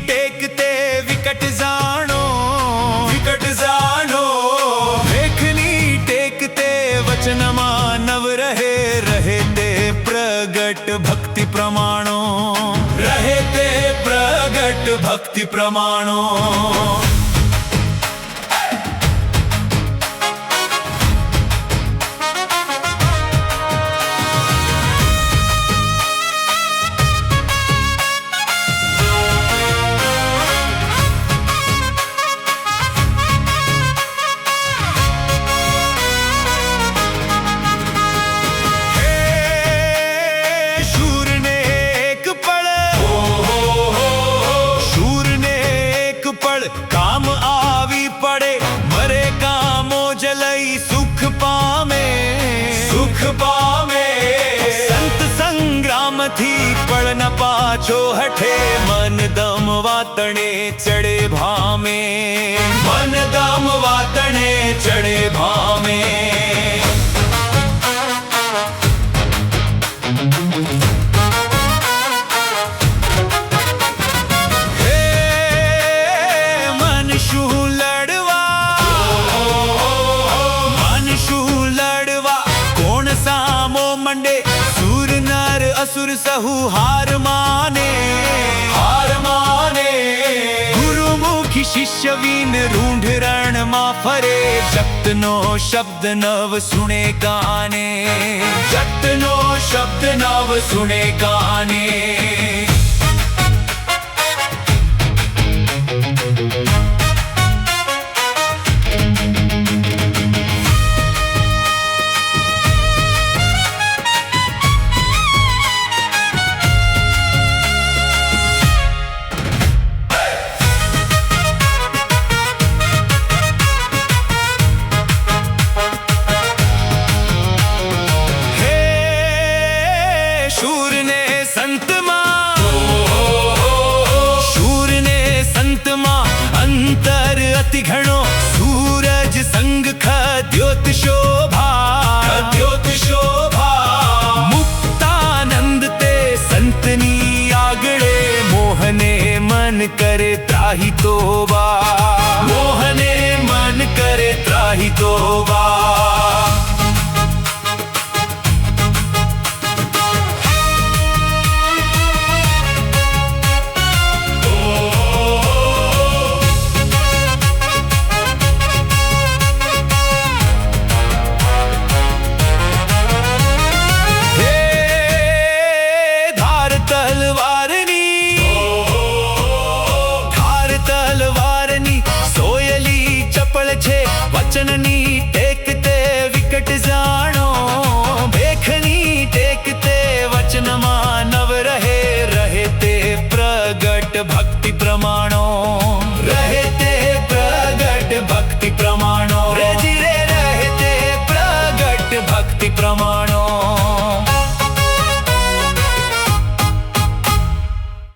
टेकते विकट जानो लेखनी टेकते वचन मानव रहे ते प्रगट भक्ति प्रमाणो भक्ति प्रमाणो काम आवी पड़े मरे कामो जलई सुख पामे संत संग्राम थी पड़ न पाछो हठे मन दम वातणे चढ़े भामे सूर नर असुर सहु हार माने गुरुमुखी शिष्य वीन रूंढ रण मा फरे जगत नो शब्द नव सुने गाने अंतर अति घणो सूरज संग खद्योत शोभा मुक्तानंद ते संतनी आगळे मोहने मन करे त्राही तोबा